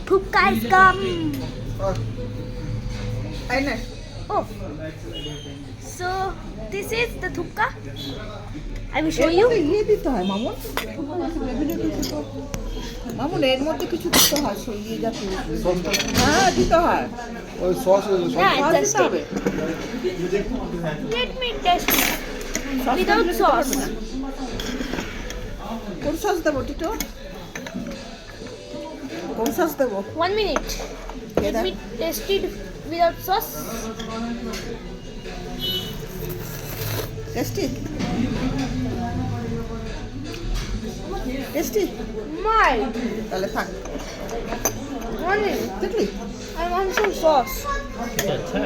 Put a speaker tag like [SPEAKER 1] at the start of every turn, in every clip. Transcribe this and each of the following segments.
[SPEAKER 1] Thupka is come.
[SPEAKER 2] I know.
[SPEAKER 1] Oh. So this is the thupka. I will show you.
[SPEAKER 2] ইয়ে দিতে হয় মামুন মামুন এর মধ্যে কিছু দিতে হয় সেই ইয়ে জাতীয় হ্যাঁ দিতে হয়
[SPEAKER 3] ওই সস
[SPEAKER 1] Yeah,
[SPEAKER 2] সস
[SPEAKER 1] just
[SPEAKER 2] দিতে হবে
[SPEAKER 1] let me test it without sauce.
[SPEAKER 2] কোন সস দেবো টিটো কোন সস দেবো
[SPEAKER 1] 1 minute. Let me test it without sauce.
[SPEAKER 2] Tasty tasty
[SPEAKER 1] My.
[SPEAKER 2] তাহলে থাক
[SPEAKER 1] 1 minute.
[SPEAKER 2] দেখলি
[SPEAKER 1] I want some sauce.
[SPEAKER 4] अच्छा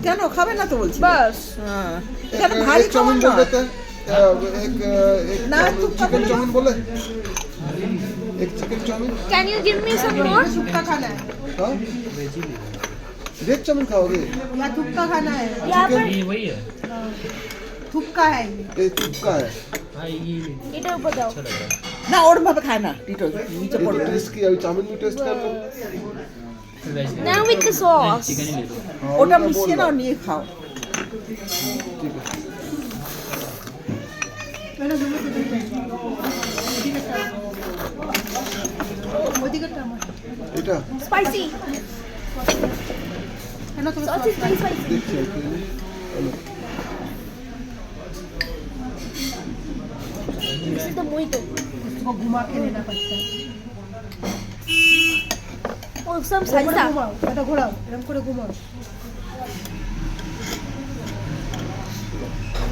[SPEAKER 2] কেন খাবে না তো বলছি
[SPEAKER 1] Bus.
[SPEAKER 2] হ্যাঁ এখানে ভারী খাবার
[SPEAKER 3] चाउमीन
[SPEAKER 2] না
[SPEAKER 3] बोल देते हैं एक
[SPEAKER 2] ना, तुम
[SPEAKER 3] चिकन
[SPEAKER 2] कब-
[SPEAKER 3] चाउमीन बोले एक chicken chowmein
[SPEAKER 1] Can you give me some more?
[SPEAKER 2] थुक्का खाना है
[SPEAKER 3] हाँ वेज चाउमीन खाओगे
[SPEAKER 2] या थुक्का खाना है
[SPEAKER 1] यहाँ पर
[SPEAKER 4] ये वही है
[SPEAKER 2] थुक्का है
[SPEAKER 3] ये तुक्का है
[SPEAKER 4] हाँ ये
[SPEAKER 1] इधर ऊपर जाओ.
[SPEAKER 4] अच्छा लग रहा है
[SPEAKER 2] না ওর ভাবে খায় না টিটো নিচে
[SPEAKER 3] ये तो
[SPEAKER 2] পড়বে
[SPEAKER 3] टेस्ट किया अभी चाउमीन भी टेस्ट कर लो
[SPEAKER 4] veg
[SPEAKER 1] Now with the sauce.
[SPEAKER 4] Chicken ही ले लो
[SPEAKER 3] हाँ,
[SPEAKER 2] ওটা
[SPEAKER 3] मैं बोल
[SPEAKER 2] মিশিয়ে
[SPEAKER 3] रहा
[SPEAKER 2] নাও
[SPEAKER 3] हूँ।
[SPEAKER 2] নিয়ে খাও
[SPEAKER 3] ठीक है এটা
[SPEAKER 1] Spicy. Sauce is very spicy.
[SPEAKER 3] দেখছি আর কি। হলো।
[SPEAKER 1] This is the mojito.
[SPEAKER 2] ঘুমা के लेना पड़ता है
[SPEAKER 1] Oh, some salsa.
[SPEAKER 2] ঘুমাও এটা ঘোরাও এরকম করে ঘুমাও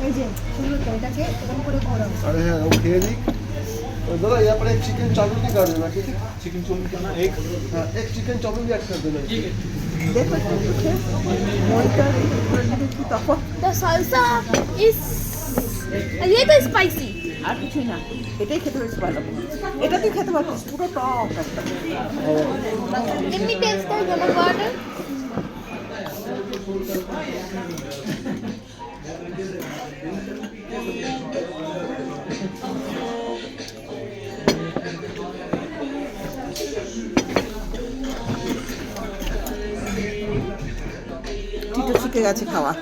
[SPEAKER 2] এই যে শুরু তো এটাকে এরকম করে ঘোরাও
[SPEAKER 3] अरे है वो खेल ही और दादा यहाँ पर एक चिकन चाउमीन भी कर देना ठीक है चिकन चाउमीन करना एक हाँ एक चिकन चाउमीन भी ऐड कर देना ठीक है
[SPEAKER 2] দেখো মইটা করে দিলে কি তখন
[SPEAKER 1] The salsa is a little spicy.
[SPEAKER 2] আর কিছুই না এটাই খেতে বেশি ভালো এটা তুই খেতে পারছিস পুরো টক একটা
[SPEAKER 1] Let me taste the lemon water.
[SPEAKER 2] Tito শিখে গেছে খাওয়া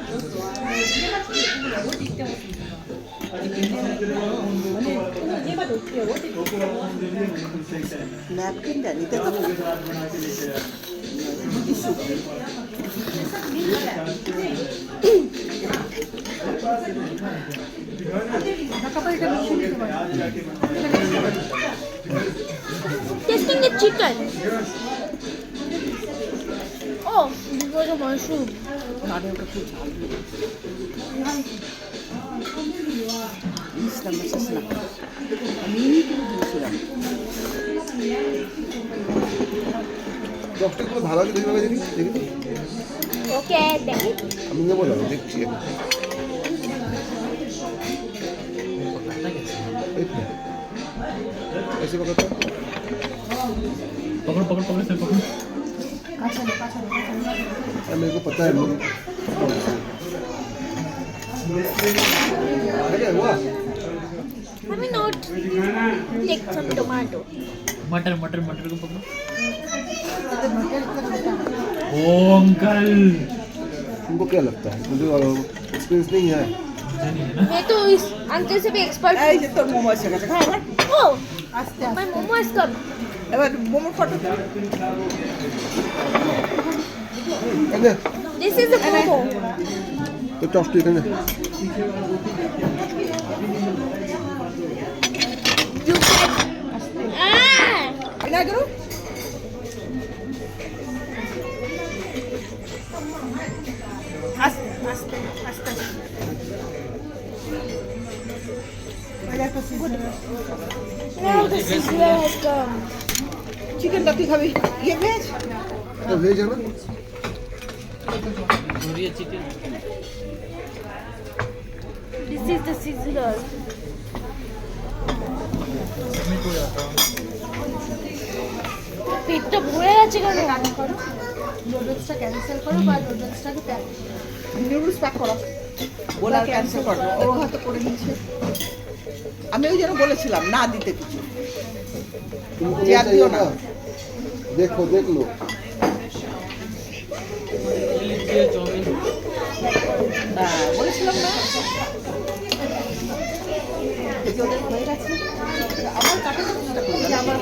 [SPEAKER 2] ন্যাপকিনটা নিতে তো tissue
[SPEAKER 1] Tasting the chicken. Oh, this was a mushroom.
[SPEAKER 2] মানে ওটা খুব ঝাল ইসলাম ইসলাম আমি দিয়েছিলাম
[SPEAKER 3] দশটা করে ভালো করে দেখি দেখি
[SPEAKER 1] Okay, take it.
[SPEAKER 3] আমি নেবো না দেখছি এই তো। ऐसे पकड़ता है
[SPEAKER 4] पकड़ो पकड़ो पकड़ो सर पकड़ो
[SPEAKER 3] मेरे को पता है अरे हुआ
[SPEAKER 1] Let me not take some tomato.
[SPEAKER 4] मटर मटर मटर को पकड़ो ओ अंकल
[SPEAKER 3] तुमको क्या लगता है मुझे एक्सपीरियंस नहीं है
[SPEAKER 4] मुझे नहीं है ना
[SPEAKER 1] मैं तो इस अंकल से भी एक्सपर्ट
[SPEAKER 2] এই যে তোর মোমো এসে গেছে খা এবার
[SPEAKER 1] Oh,
[SPEAKER 2] আস্তে
[SPEAKER 1] my
[SPEAKER 2] আস্তে
[SPEAKER 1] momo has come.
[SPEAKER 2] এবার মোমোর ফটো
[SPEAKER 3] अरे
[SPEAKER 1] This is the momo.
[SPEAKER 3] तो टॉस्ट ठीक है ना
[SPEAKER 1] You can. Ah!
[SPEAKER 2] না করো আস্তে আস্তে আস্তে
[SPEAKER 1] Now the sizzler has come.
[SPEAKER 2] চিকেনটা তুই খাবি ইয়ে ভেজ
[SPEAKER 3] तो भेज है ना
[SPEAKER 4] और ये chicken
[SPEAKER 1] This is the sizzler.
[SPEAKER 4] मैं तो जाता हूँ
[SPEAKER 1] পেটটা ভরে গেছে কেন?
[SPEAKER 2] নুডলসটা ক্যান্সেল করো বা নুডলসটাকে প্যাক নুডলস প্যাক করো ওরা ক্যান্সেল করো ও হয়তো করে দিচ্ছে আমি ওই জন্য বলেছিলাম না দিতে কিছু
[SPEAKER 3] तुमको
[SPEAKER 2] जी, आप
[SPEAKER 3] नहीं चाहिए
[SPEAKER 2] दियो
[SPEAKER 3] ना
[SPEAKER 2] ना।
[SPEAKER 3] देखो देख लो
[SPEAKER 4] लीजिए चाउमीन
[SPEAKER 2] বলেছিলাম না এই যে ওদের হয়ে গেছে আবার কাটা চেষ্টা করি আবার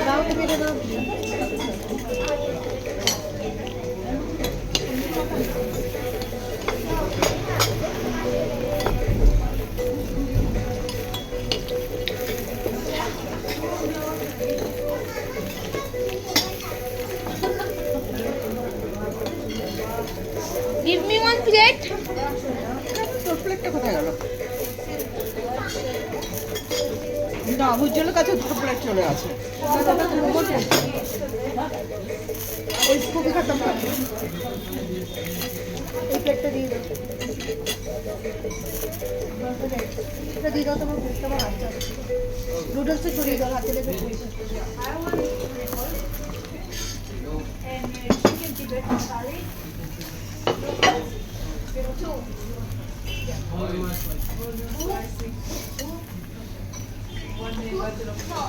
[SPEAKER 2] দাও তো মেরে দাও
[SPEAKER 1] Give me one plate.
[SPEAKER 2] তোর প্লেটটা কোথায় গেল না উজ্জ্বলের কাছে দুটো প্লেট চলে আছে ওই কপি খাতাম এই প্লেটটা দিয়ে দাও এটা দিয়ে দাও তোমার প্লেটটা আমার হাতে নুডলসটা ছড়িয়ে দাও হাতে লেগে পড়ছে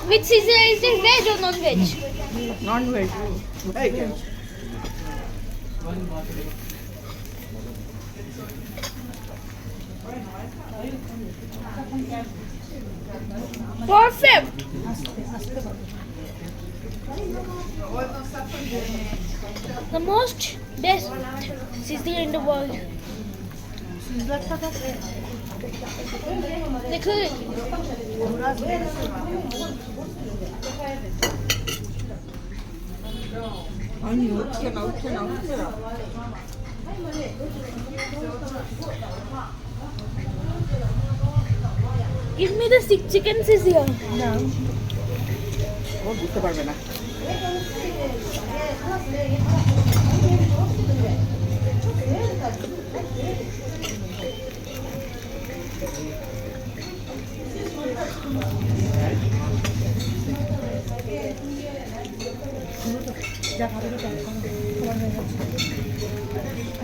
[SPEAKER 1] Which Caesar is it, veg or non-veg?
[SPEAKER 2] Non veg এইটা
[SPEAKER 1] Perfect. The most best Caesar in the world. দেখো
[SPEAKER 2] আমি উঠছে না উঠছে না উঠছে না
[SPEAKER 1] Give me the chicken Caesar.
[SPEAKER 2] না ও বুঝতে পারবে না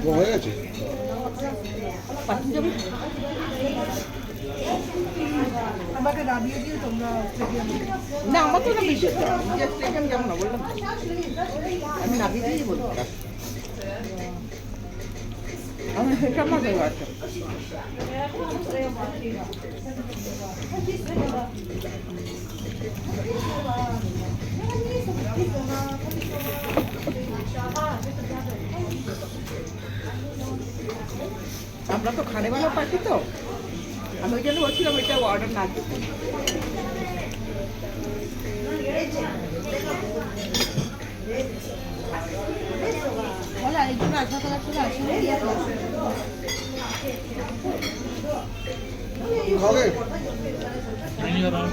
[SPEAKER 3] वो হয়ে গেছে
[SPEAKER 2] আমাকে নামিয়ে দিয়ে তোমরা না আমার তো না বিশেষ স্টেডিয়াম যাবো না বললাম আমি নামিয়ে দিয়েই বলবো আমি সেসব মতো আছে আমরা তো খানেওয়ালা পার্টি তো আমি ওই জন্য বলছিলাম এটা অর্ডার না দিতে বলো আরেকজন আশা করার জন্য আসলে
[SPEAKER 3] খাবে
[SPEAKER 4] bring your own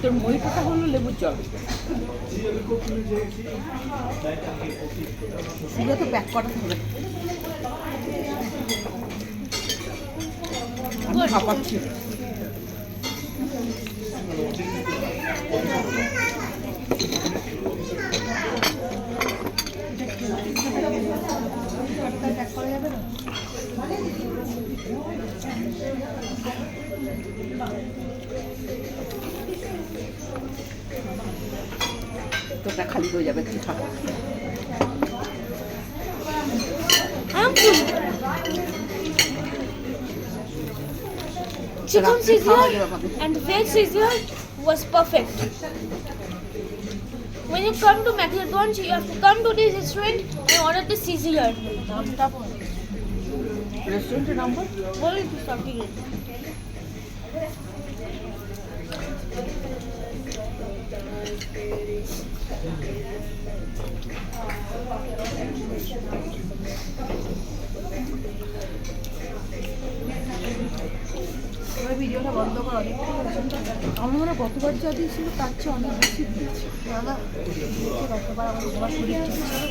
[SPEAKER 2] তোর মই পাতা হলো লেবুর জল এটা তো প্যাক করা হবে আমি খাপাচ্ছি তোটা খালি হয়ে যাবে তুই খা
[SPEAKER 1] I'm full. Chicken Caesar and veg Caesar was perfect. When you come to McDonald's, you have to come to this restaurant and order the Caesar.
[SPEAKER 2] রেস্টুরেন্টের number
[SPEAKER 1] What is this something?
[SPEAKER 2] ভিডিওটা বন্ধ কর আমি মনে হয় গতবার যা দিয়েছিল তার চেয়ে অনেক বেশি দিয়েছি দাদা গতবার আমার শরীর ঠিক ছিল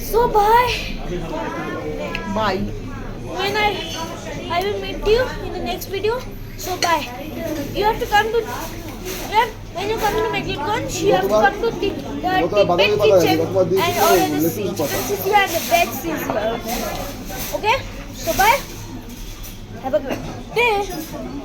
[SPEAKER 1] So bye.
[SPEAKER 2] Bye
[SPEAKER 1] when I will meet you in the next video. So bye. You have to come to when you come to McDonald's, you have to come to the bed kitchen and order the chicken sizzler and the veg sizzler. Okay? So bye. Have a great day.